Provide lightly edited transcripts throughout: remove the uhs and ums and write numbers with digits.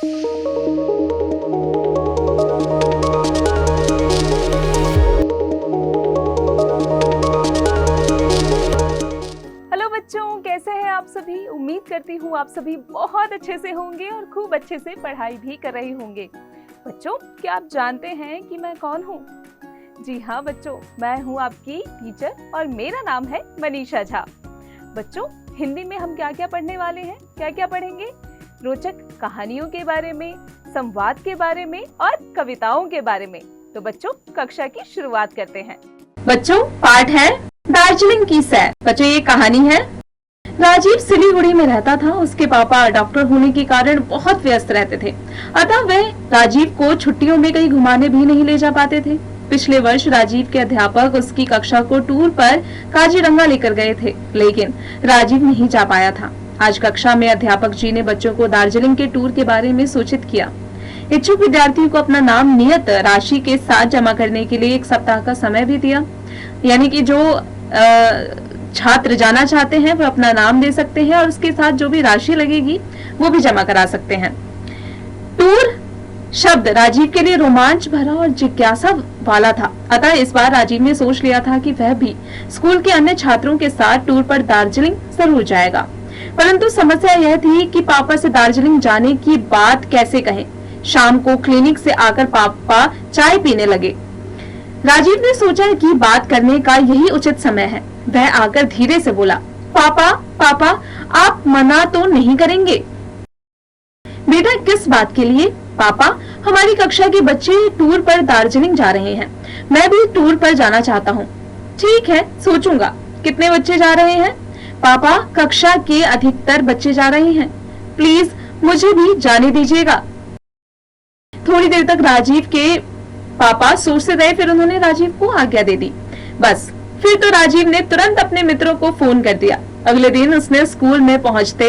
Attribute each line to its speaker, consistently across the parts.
Speaker 1: Hello बच्चों, कैसे हैं आप सभी। उम्मीद करती हूँ आप सभी बहुत अच्छे से होंगे और खूब अच्छे से पढ़ाई भी कर रहे होंगे। बच्चों, क्या आप जानते हैं कि मैं कौन हूँ? जी हाँ बच्चों, मैं हूँ आपकी टीचर और मेरा नाम है मनीषा झा। बच्चों, हिंदी में हम क्या क्या पढ़ने वाले हैं, क्या क्या पढ़ेंगे? रोचक कहानियों के बारे में, संवाद के बारे में और कविताओं के बारे में। तो बच्चों, कक्षा की शुरुआत करते हैं।
Speaker 2: बच्चों, पाठ है दार्जिलिंग की सैर। बच्चों, ये कहानी है। राजीव सिलीगुड़ी में रहता था। उसके पापा डॉक्टर होने के कारण बहुत व्यस्त रहते थे, अतः वे राजीव को छुट्टियों में कहीं घुमाने भी नहीं ले जा पाते थे। पिछले वर्ष राजीव के अध्यापक उसकी कक्षा को टूर पर काजीरंगा लेकर गए थे, लेकिन राजीव नहीं जा पाया था। आज कक्षा में अध्यापक जी ने बच्चों को दार्जिलिंग के टूर के बारे में सूचित किया। इच्छुक विद्यार्थियों को अपना नाम नियत राशि के साथ जमा करने के लिए 1 सप्ताह का समय भी दिया। यानी कि जो छात्र जाना चाहते हैं वो अपना नाम दे सकते हैं और उसके साथ जो भी राशि लगेगी वो भी जमा करा सकते हैं। टूर शब्द राजीव के लिए रोमांच भरा और जिज्ञासा वाला था, अतः इस बार राजीव ने सोच लिया था कि वह भी स्कूल के अन्य छात्रों के साथ टूर पर दार्जिलिंग जरूर जाएगा। परंतु समस्या यह थी कि पापा से दार्जिलिंग जाने की बात कैसे कहें। शाम को क्लिनिक से आकर पापा चाय पीने लगे। राजीव ने सोचा कि बात करने का यही उचित समय है। वह आकर धीरे से बोला, पापा पापा, आप मना तो नहीं करेंगे? बेटा, किस बात के लिए? पापा, हमारी कक्षा के बच्चे टूर पर दार्जिलिंग जा रहे हैं। मैं भी टूर पर जाना चाहता हूँ। ठीक है, सोचूंगा। कितने बच्चे जा रहे हैं? पापा, कक्षा के अधिकतर बच्चे जा रहे हैं। प्लीज मुझे भी जाने दीजिएगा। थोड़ी देर तक राजीव के पापा सोचते रहे, फिर उन्होंने राजीव को आज्ञा दे दी। बस फिर तो राजीव ने तुरंत अपने मित्रों को फोन कर दिया। अगले दिन उसने स्कूल में पहुंचते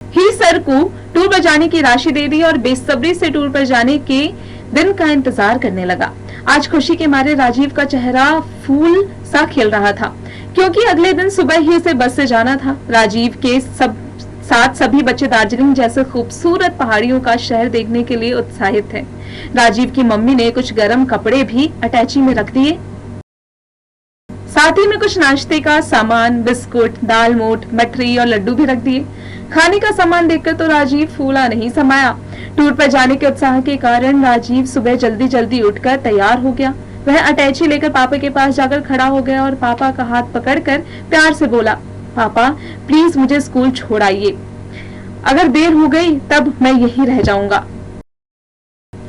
Speaker 2: ही सर को टूर पर जाने की राशि दे दी और बेसब्री से टूर पर जाने के दिन का इंतजार करने लगा। आज खुशी के मारे राजीव का चेहरा फूल सा खिल रहा था, क्योंकि अगले दिन सुबह ही से बस से जाना था। राजीव के साथ सभी बच्चे दार्जिलिंग जैसे खूबसूरत पहाड़ियों का शहर देखने के लिए उत्साहित थे। राजीव की मम्मी ने कुछ गर्म कपड़े भी अटैची में रख दिए, साथ ही में कुछ नाश्ते का सामान, बिस्कुट, दाल मोठ, मठरी और लड्डू भी रख दिए। खाने का सामान देखकर तो राजीव फूला नहीं समाया। टूर पर जाने के उत्साह के कारण राजीव सुबह जल्दी जल्दी उठकर तैयार हो गया। वह अटैची लेकर पापा के पास जाकर खड़ा हो गया और पापा का हाथ पकड़कर प्यार से बोला, पापा प्लीज मुझे स्कूल छोड़ आइए। अगर देर हो गई तब मैं यहीं रह जाऊंगा।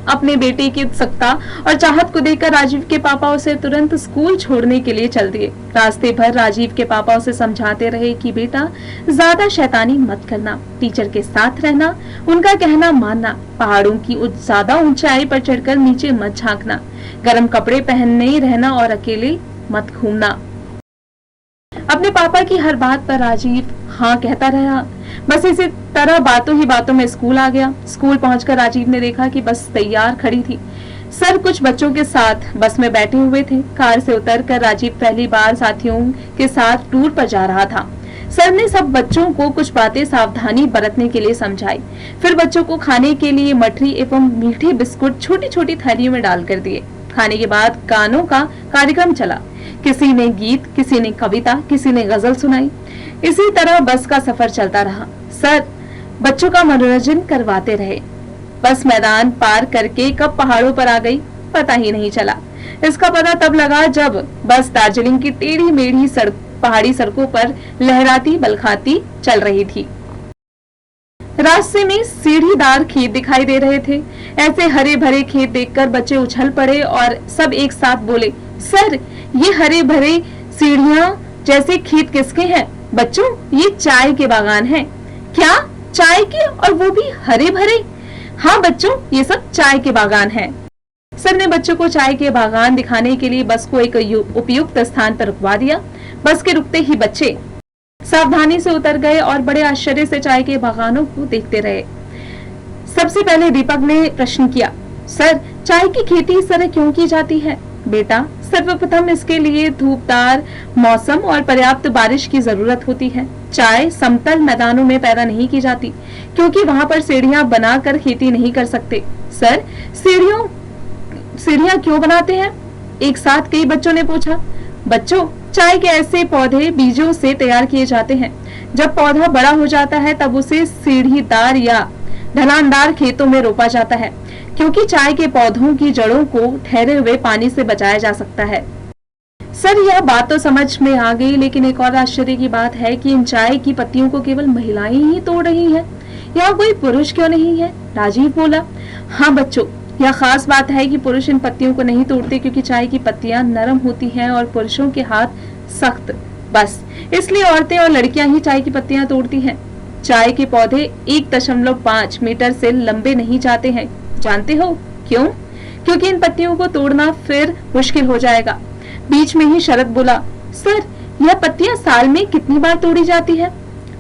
Speaker 2: अपने बेटे की उत्सुकता और चाहत को देखकर राजीव के पापा उसे तुरंत स्कूल छोड़ने के लिए चल दिए। रास्ते भर राजीव के पापा उसे समझाते रहे कि बेटा, ज्यादा शैतानी मत करना, टीचर के साथ रहना, उनका कहना मानना, पहाड़ों की ज्यादा ऊंचाई पर चढ़कर नीचे मत झांकना, गर्म कपड़े पहनने रहना और अकेले मत घूमना। अपने पापा की हर बात पर राजीव हाँ कहता रहा। बस इसी तरह बातों ही बातों में स्कूल आ गया। स्कूल पहुंचकर राजीव ने देखा कि बस तैयार खड़ी थी। सर कुछ बच्चों के साथ बस में बैठे हुए थे। कार से उतरकर राजीव पहली बार साथियों के साथ टूर पर जा रहा था। सर ने सब बच्चों को कुछ बातें सावधानी बरतने के लिए समझाई। फिर बच्चों को खाने के लिए मठरी एवं मीठे बिस्कुट छोटी छोटी थैलियों में डालकर दिए। खाने के बाद गानों का कार्यक्रम चला। किसी ने गीत, किसी ने कविता, किसी ने गजल सुनाई। इसी तरह बस का सफर चलता रहा। सर बच्चों का मनोरंजन करवाते रहे। बस मैदान पार करके कब पहाड़ों पर आ गई पता ही नहीं चला। इसका पता तब लगा जब बस दार्जिलिंग की टेढ़ी मेढ़ी पहाड़ी सड़कों पर लहराती बलखाती चल रही थी। रास्ते में सीढ़ीदार खेत दिखाई दे रहे थे। ऐसे हरे भरे खेत देखकर बच्चे उछल पड़े और सब एक साथ बोले, सर ये हरे भरे सीढ़ियां जैसे खेत किसके हैं? बच्चों, ये चाय के बागान हैं। क्या चाय के, और वो भी हरे भरे? हाँ बच्चों, ये सब चाय के बागान हैं। सर ने बच्चों को चाय के बागान दिखाने के लिए बस को एक उपयुक्त स्थान पर रुकवा दिया। बस के रुकते ही बच्चे सावधानी से उतर गए और बड़े आश्चर्य से चाय के बागानों को देखते रहे। सबसे पहले दीपक ने प्रश्न किया, सर चाय की खेती इस तरह क्यों की जाती है? बेटा, सर्वप्रथम इसके लिए धूपदार मौसम और पर्याप्त बारिश की जरूरत होती है। चाय समतल मैदानों में पैदा नहीं की जाती क्योंकि वहाँ पर सीढ़ियाँ बनाकर खेती नहीं कर सकते। सर, सीढ़ियाँ क्यों बनाते हैं? एक साथ कई बच्चों ने पूछा। बच्चों, चाय के ऐसे पौधे बीजों से तैयार किए जाते हैं। जब पौधा बड़ा हो जाता है तब उसे सीढ़ीदार या ढलानदार खेतों में रोपा जाता है क्योंकि चाय के पौधों की जड़ों को ठहरे हुए पानी से बचाया जा सकता है। सर, यह बात तो समझ में आ गई, लेकिन एक और आश्चर्य की बात है कि इन चाय की पत्तियों को केवल महिलाएं ही तोड़ रही हैं। यहाँ कोई पुरुष क्यों नहीं है? राजीव बोला। हाँ बच्चों, यह खास बात है कि पुरुष इन पत्तियों को नहीं तोड़ते क्योंकि चाय की पत्तियां नरम होती हैं और पुरुषों के हाथ सख्त। बस इसलिए औरतें और लड़कियां ही चाय की पत्तियां तोड़ती हैं। चाय के पौधे 1.5 मीटर से लंबे नहीं जाते हैं। जानते हो क्यों? क्योंकि इन पत्तियों को तोड़ना फिर मुश्किल हो जाएगा। बीच में ही शरद बोला, सर, यह पत्तियां साल में कितनी बार तोड़ी जाती है?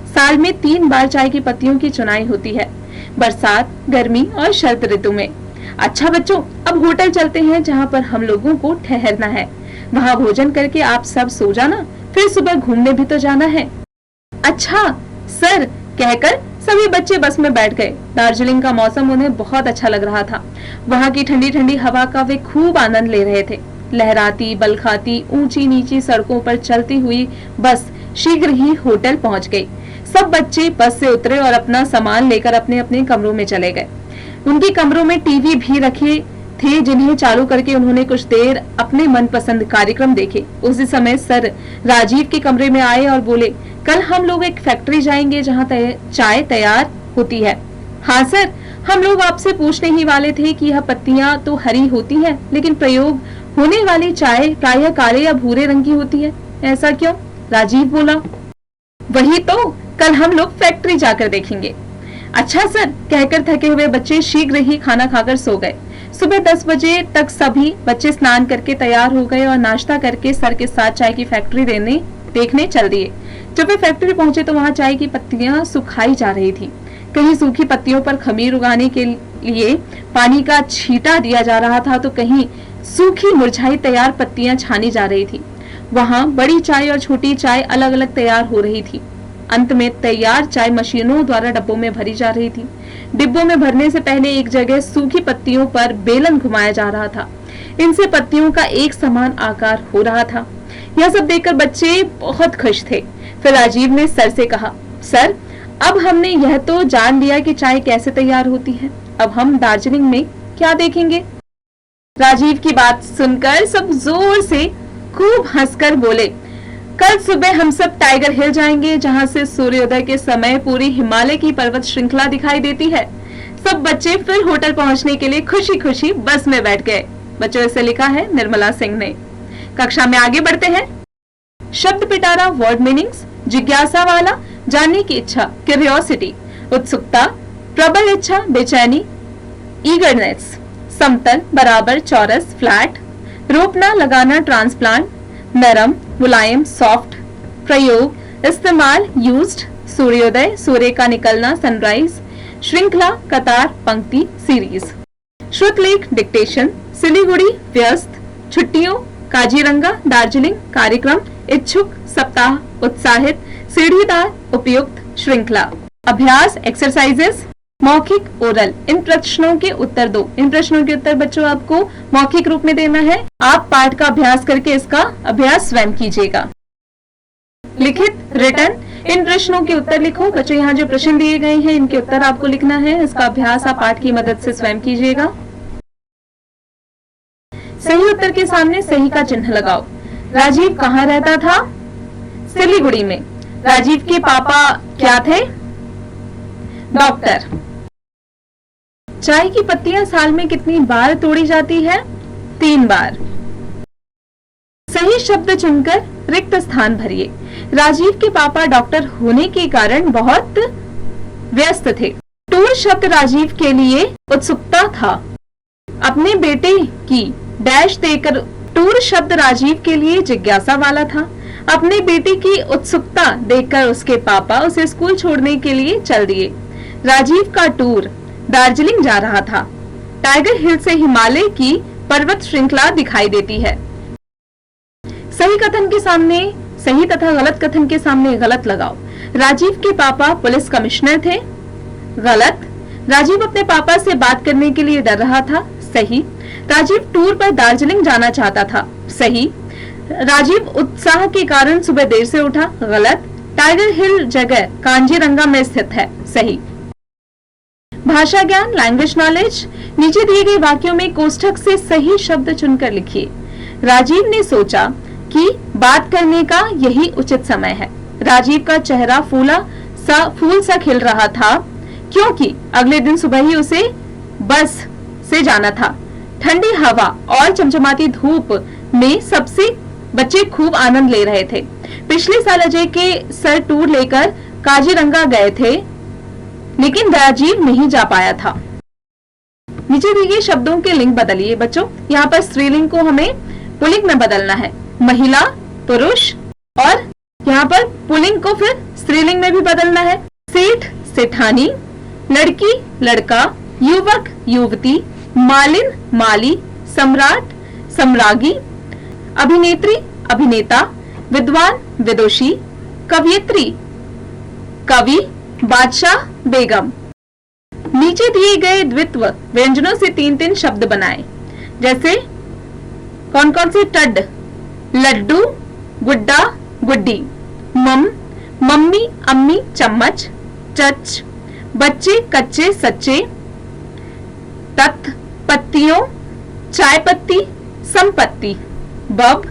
Speaker 2: साल में 3 बार चाय की पत्तियों की चुनाई होती है, बरसात, गर्मी और शरद ऋतु में। अच्छा बच्चों, अब होटल चलते हैं जहाँ पर हम लोगों को ठहरना है। वहाँ भोजन करके आप सब सो जाना, फिर सुबह घूमने भी तो जाना है। अच्छा सर, कहकर सभी बच्चे बस में बैठ गए। दार्जिलिंग का मौसम उन्हें बहुत अच्छा लग रहा था। वहाँ की ठंडी ठंडी हवा का वे खूब आनंद ले रहे थे। लहराती, बलखाती, ऊंची नीची सड़कों पर चलती हुई बस शीघ्र ही होटल पहुँच गई। सब बच्चे बस से उतरे और अपना सामान लेकर अपने अपने कमरों में चले गए। उनके कमरों में टीवी भी रखे थे जिन्हें चालू करके उन्होंने कुछ देर अपने मनपसंद कार्यक्रम देखे। उसी समय सर राजीव के कमरे में आए और बोले, कल हम लोग एक फैक्ट्री जाएंगे जहाँ चाय तैयार होती है। हाँ सर, हम लोग आपसे पूछने ही वाले थे कि यह पत्तियां तो हरी होती हैं, लेकिन प्रयोग होने वाली चाय प्रायः काले या भूरे रंग की होती है, ऐसा क्यों? राजीव बोला। वही तो, कल हम लोग फैक्ट्री जाकर देखेंगे। अच्छा सर, कहकर थके हुए बच्चे शीघ्र ही खाना खाकर सो गए। सुबह 10 बजे तक सभी बच्चे स्नान करके तैयार हो गए और नाश्ता करके सर के साथ चाय की फैक्ट्री देखने चल दिए। जब वे फैक्ट्री पहुंचे तो वहां चाय की पत्तियां सुखाई जा रही थी। कहीं सूखी पत्तियों पर खमीर उगाने के लिए पानी का छींटा दिया जा रहा था तो कहीं सूखी मुरझाई तैयार पत्तियां छानी जा रही थी। वहां बड़ी चाय और छोटी चाय अलग अलग तैयार हो रही थी। अंत में तैयार चाय मशीनों द्वारा डिब्बों में भरी जा रही थी। डिब्बों में भरने से पहले एक जगह सूखी पत्तियों पर बेलन घुमाया जा रहा था। इनसे पत्तियों का एक समान आकार हो रहा था। यह सब देखकर बच्चे बहुत खुश थे। फिर राजीव ने सर से कहा, सर, अब हमने यह तो जान लिया कि चाय कैसे तैयार होती है, अब हम दार्जिलिंग में क्या देखेंगे? राजीव की बात सुनकर सब जोर से खूब हंसकर बोले, कल सुबह हम सब टाइगर हिल जाएंगे जहां से सूर्योदय के समय पूरी हिमालय की पर्वत श्रृंखला दिखाई देती है। सब बच्चे फिर होटल पहुंचने के लिए खुशी खुशी बस में बैठ गए। बच्चों, इसे लिखा है निर्मला सिंह ने। कक्षा में आगे बढ़ते हैं। शब्द पिटारा, वर्ड मीनिंग्स। जिज्ञासा वाला, जानने की इच्छा, क्यूरियोसिटी। उत्सुकता, प्रबल इच्छा, बेचैनी, ईगरनेस। समतल, बराबर, चौरस, फ्लैट। रोपना, लगाना, ट्रांसप्लांट। नरम, मुलायम, सॉफ्ट। प्रयोग, इस्तेमाल, यूज्ड। सूर्योदय, सूर्य का निकलना, सनराइज। श्रृंखला, कतार, पंक्ति, सीरीज। श्रुतलेख, डिक्टेशन। सिलीगुड़ी, व्यस्त। छुट्टियों, काजीरंगा, दार्जिलिंग, कार्यक्रम, इच्छुक, सप्ताह, उत्साहित, सीढ़ीदार, उपयुक्त, श्रृंखला। अभ्यास, एक्सरसाइजेस। मौखिक, ओरल। इन प्रश्नों के उत्तर दो। इन प्रश्नों के उत्तर बच्चों आपको मौखिक रूप में देना है। आप पाठ का अभ्यास करके इसका अभ्यास स्वयं कीजिएगा। लिखित, रिटन। इन प्रश्नों के उत्तर लिखो। बच्चों, यहाँ जो प्रश्न दिए गए हैं इनके उत्तर आपको लिखना है। इसका अभ्यास आप पाठ की मदद से स्वयं कीजिएगा। सही उत्तर के सामने सही का चिन्ह लगाओ। राजीव कहाँ रहता था? सिलीगुड़ी में। राजीव के पापा क्या थे? डॉक्टर। चाय की पत्तियां साल में कितनी बार तोड़ी जाती है? 3 बार। सही शब्द चुनकर रिक्त स्थान भरिए। राजीव के पापा डॉक्टर होने के कारण बहुत व्यस्त थे। टूर शब्द राजीव के लिए उत्सुकता था। अपने बेटे की डैश देकर टूर शब्द राजीव के लिए जिज्ञासा वाला था। अपने बेटे की उत्सुकता देखकर उसके पापा उसे स्कूल छोड़ने के लिए चल दिए। राजीव का टूर दार्जिलिंग जा रहा था। टाइगर हिल से हिमालय की पर्वत श्रृंखला दिखाई देती है। सही कथन के सामने सही तथा गलत कथन के सामने गलत लगाओ। राजीव के पापा पुलिस कमिश्नर थे। गलत। राजीव अपने पापा से बात करने के लिए डर रहा था। सही। राजीव टूर पर दार्जिलिंग जाना चाहता था। सही। राजीव उत्साह के कारण सुबह देर से उठा। गलत। टाइगर हिल जगह कांजीरंगा में स्थित है। सही। भाषा ज्ञान, लैंग्वेज नॉलेज। नीचे दिए गए वाक्यों में कोष्ठक से सही शब्द चुनकर लिखिए। राजीव ने सोचा कि बात करने का यही उचित समय है। राजीव का चेहरा फूल सा खिल रहा था, क्योंकि अगले दिन सुबह ही उसे बस से जाना था। ठंडी हवा और चमचमाती धूप में सबसे बच्चे खूब आनंद ले रहे थे। पिछले साल अजय के सर टूर लेकर काजीरंगा गए थे, लेकिन राजीव नहीं जा पाया था। नीचे दिए गए शब्दों के लिंग बदलिए बच्चों। यहाँ पर स्त्रीलिंग को हमें पुल्लिंग में बदलना है। महिला, पुरुष, और यहाँ पर पुल्लिंग को फिर स्त्रीलिंग में भी बदलना है। सेठ, सेठानी, लड़की, लड़का, युवक, युवती, मालिन, माली, सम्राट, सम्राज्ञी, अभिनेत्री, अभिनेता, विद्वान, विदुषी, कवयित्री, कवि, बादशाह, बेगम। नीचे दिए गए द्वित्व व्यंजनों से 3-3 शब्द बनाएं। जैसे कौन कौन से? टड, लड्डू, गुड्डा, गुड्डी, मम, मम्मी, अम्मी, चम्मच, चच, बच्चे, कच्चे, सच्चे, तत्, पत्तियों, चाय पत्ती, संपत्ति, बब,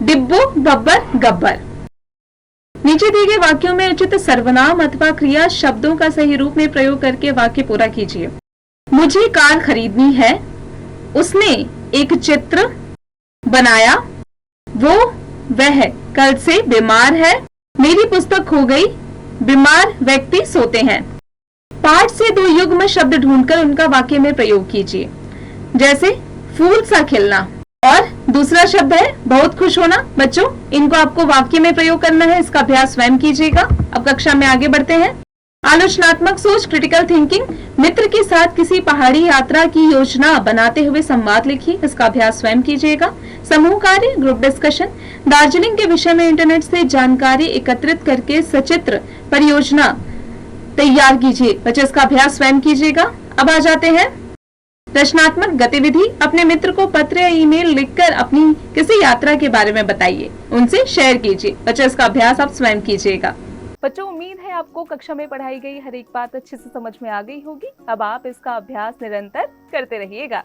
Speaker 2: डिब्बो, बब्बर, गब्बर। नीचे दिए गए वाक्यों में उचित सर्वनाम अथवा क्रिया शब्दों का सही रूप में प्रयोग करके वाक्य पूरा कीजिए। मुझे कार खरीदनी है। उसने एक चित्र बनाया। वह कल से बीमार है। मेरी पुस्तक खो गई। बीमार व्यक्ति सोते हैं। पाठ से 2 युग्म शब्द ढूंढकर उनका वाक्य में प्रयोग कीजिए। जैसे फूल सा खिलना, और दूसरा शब्द है बहुत खुश होना। बच्चों, इनको आपको वाक्य में प्रयोग करना है। इसका अभ्यास स्वयं कीजिएगा। अब कक्षा में आगे बढ़ते हैं। आलोचनात्मक सोच, क्रिटिकल थिंकिंग। मित्र के साथ किसी पहाड़ी यात्रा की योजना बनाते हुए संवाद लिखिए। इसका अभ्यास स्वयं कीजिएगा। समूह कार्य, ग्रुप डिस्कशन। दार्जिलिंग के विषय में इंटरनेट से जानकारी एकत्रित करके सचित्र परियोजना तैयार कीजिए। बच्चों, इसका अभ्यास स्वयं कीजिएगा। अब आ जाते हैं रचनात्मक गतिविधि। अपने मित्र को पत्र या ईमेल लिखकर अपनी किसी यात्रा के बारे में बताइए, उनसे शेयर कीजिए। बच्चों, इसका अभ्यास आप स्वयं कीजिएगा।
Speaker 1: बच्चों, उम्मीद है आपको कक्षा में पढ़ाई गई हर एक बात अच्छे से समझ में आ गई होगी। अब आप इसका अभ्यास निरंतर करते रहिएगा।